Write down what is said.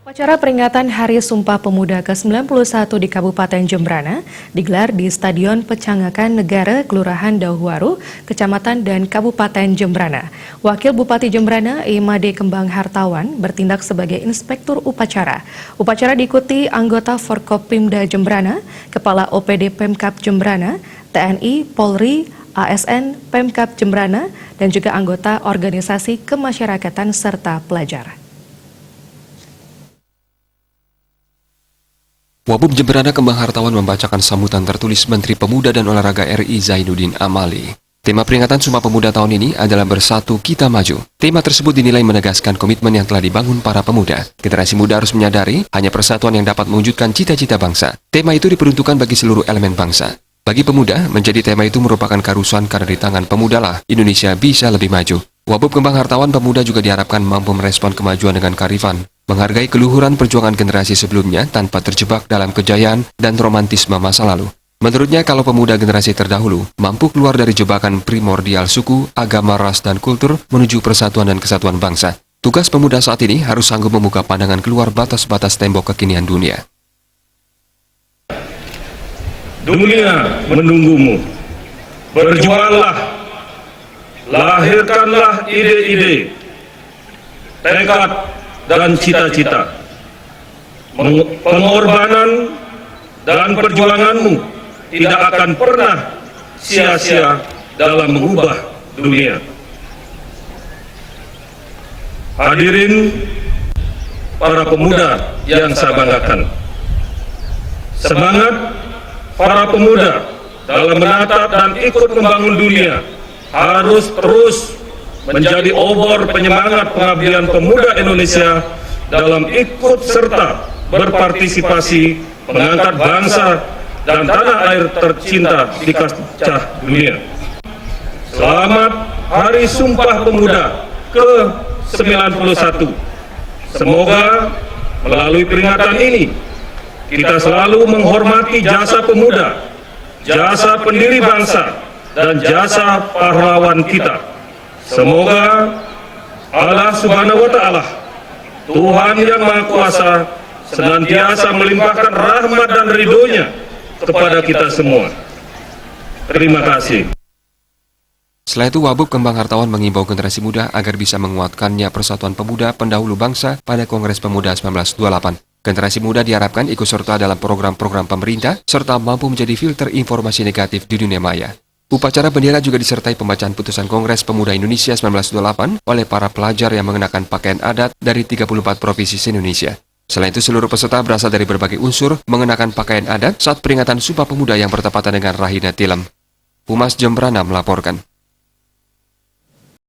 Upacara peringatan Hari Sumpah Pemuda ke-91 di Kabupaten Jembrana digelar di Stadion Pecangakan Negara, Kelurahan Dauhuaru, Kecamatan dan Kabupaten Jembrana. Wakil Bupati Jembrana, Imade Kembang Hartawan, bertindak sebagai inspektur upacara. Upacara diikuti anggota Forkopimda Jembrana, Kepala OPD Pemkab Jembrana, TNI, Polri, ASN, Pemkab Jembrana, dan juga anggota organisasi kemasyarakatan serta pelajar. Wabub Jembrana Kembang Hartawan membacakan sambutan tertulis Menteri Pemuda dan Olahraga RI Zainuddin Amali. Tema peringatan Sumpah Pemuda tahun ini adalah Bersatu Kita Maju. Tema tersebut dinilai menegaskan komitmen yang telah dibangun para pemuda. Generasi muda harus menyadari hanya persatuan yang dapat mewujudkan cita-cita bangsa. Tema itu diperuntukkan bagi seluruh elemen bangsa. Bagi pemuda, menjadi tema itu merupakan keharusan karena di tangan pemudalah Indonesia bisa lebih maju. Wabub Kembang Hartawan pemuda juga diharapkan mampu merespon kemajuan dengan kearifan, menghargai keluhuran perjuangan generasi sebelumnya tanpa terjebak dalam kejayaan dan romantisme masa lalu. Menurutnya, kalau pemuda generasi terdahulu mampu keluar dari jebakan primordial suku, agama, ras, dan kultur menuju persatuan dan kesatuan bangsa, tugas pemuda saat ini harus sanggup membuka pandangan keluar batas-batas tembok kekinian dunia. Dunia menunggumu. Berjuanglah, lahirkanlah ide-ide, tekad, dan cita-cita. Pengorbanan dan perjuanganmu tidak akan pernah sia-sia dalam mengubah dunia. Hadirin para pemuda yang saya banggakan. Semangat para pemuda dalam menatap dan ikut membangun dunia harus terus menjadi obor penyemangat pengabdian pemuda Indonesia dalam ikut serta berpartisipasi mengangkat bangsa dan tanah air tercinta di kancah dunia. Selamat Hari Sumpah Pemuda ke-91. Semoga melalui peringatan ini kita selalu menghormati jasa pemuda, jasa pendiri bangsa, dan jasa pahlawan kita. Semoga Allah Subhanahu wa Ta'ala, Tuhan yang Maha Kuasa, senantiasa melimpahkan rahmat dan ridho-Nya kepada kita semua. Terima kasih. Setelah itu, Wabub Kembang Hartawan mengimbau generasi muda agar bisa menguatkannya persatuan pemuda pendahulu bangsa pada Kongres Pemuda 1928. Generasi muda diharapkan ikut serta dalam program-program pemerintah serta mampu menjadi filter informasi negatif di dunia maya. Upacara bendera juga disertai pembacaan putusan Kongres Pemuda Indonesia 1928 oleh para pelajar yang mengenakan pakaian adat dari 34 provinsi Indonesia. Selain itu, seluruh peserta berasal dari berbagai unsur mengenakan pakaian adat saat peringatan Sumpah Pemuda yang bertepatan dengan Rahina Tilem. Humas Jembrana melaporkan.